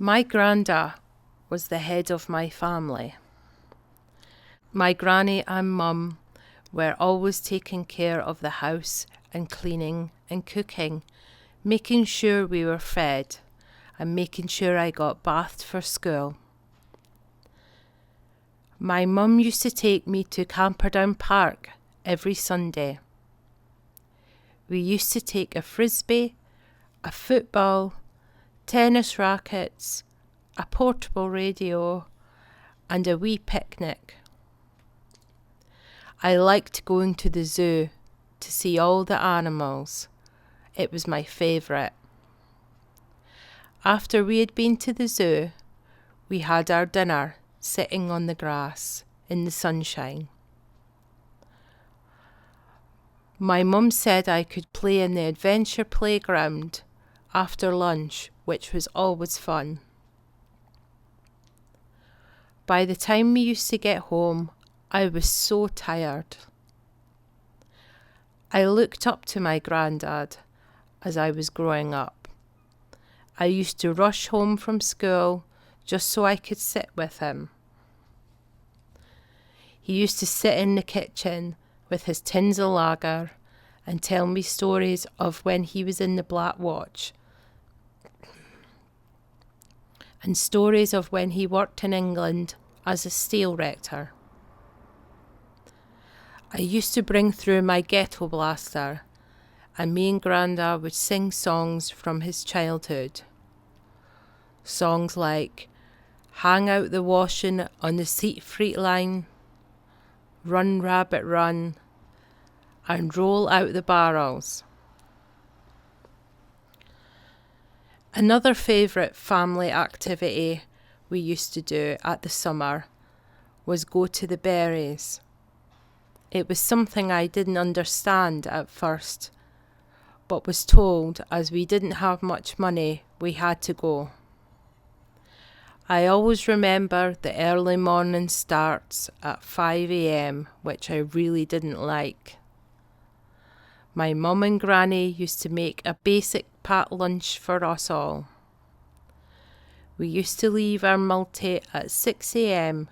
My granda was the head of my family. My granny and mum were always taking care of the house and cleaning and cooking, making sure we were fed and making sure I got bathed for school. My mum used to take me to Camperdown Park every Sunday. We used to take a frisbee, a football, tennis rackets, a portable radio, and a wee picnic. I liked going to the zoo to see all the animals. It was my favourite. After we had been to the zoo, we had our dinner sitting on the grass in the sunshine. My mum said I could play in the adventure playground after lunch, which was always fun. By the time we used to get home, I was so tired. I looked up to my granddad as I was growing up. I used to rush home from school just so I could sit with him. He used to sit in the kitchen with his tins of lager and tell me stories of when he was in the Black Watch and stories of when he worked in England as a steel rector. I used to bring through my ghetto blaster and me and Granda would sing songs from his childhood. Songs like Hang Out the Washing on the Siegfried Line, Run Rabbit Run, and Roll Out the Barrels. Another favourite family activity we used to do at the summer was go to the berries. It was something I didn't understand at first, but was told as we didn't have much money, we had to go. I always remember the early morning starts at 5 a.m, which I really didn't like. My mum and granny used to make a basic pat lunch for us all. We used to leave our multi at 6 a.m.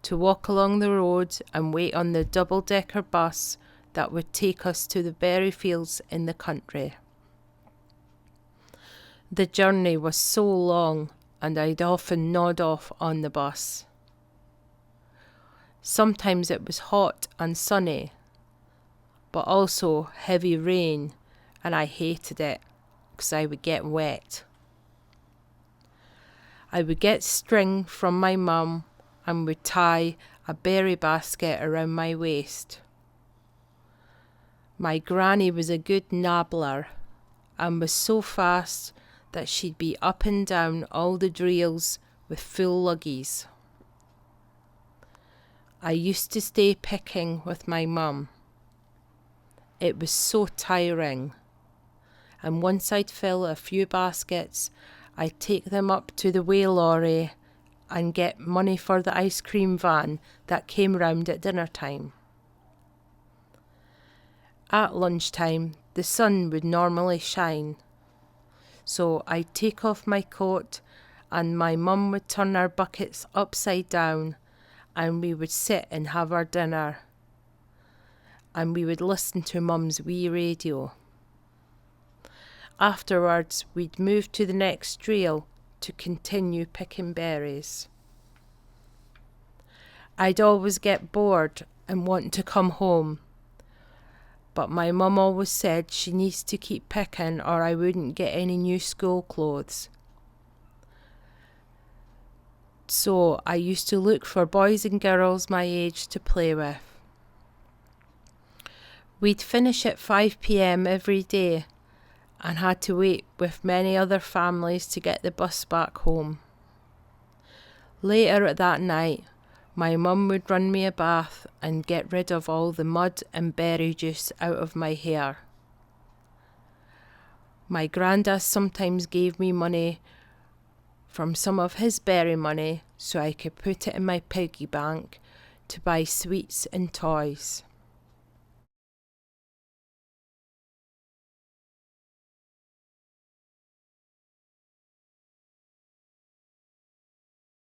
to walk along the road and wait on the double-decker bus that would take us to the berry fields in the country. The journey was so long and I'd often nod off on the bus. Sometimes it was hot and sunny, but also heavy rain, and I hated it because I would get wet. I would get string from my mum and would tie a berry basket around my waist. My granny was a good nabbler and was so fast that she'd be up and down all the drills with full luggies. I used to stay picking with my mum. It was so tiring, and once I'd fill a few baskets, I'd take them up to the weigh lorry and get money for the ice cream van that came round at dinner time. At lunchtime, the sun would normally shine, so I'd take off my coat and my mum would turn our buckets upside down and we would sit and have our dinner. And we would listen to Mum's wee radio. Afterwards, we'd move to the next trail to continue picking berries. I'd always get bored and want to come home, but my mum always said she needs to keep picking or I wouldn't get any new school clothes. So I used to look for boys and girls my age to play with. We'd finish at 5 p.m. every day and had to wait with many other families to get the bus back home. Later that night, my mum would run me a bath and get rid of all the mud and berry juice out of my hair. My granda sometimes gave me money from some of his berry money so I could put it in my piggy bank to buy sweets and toys.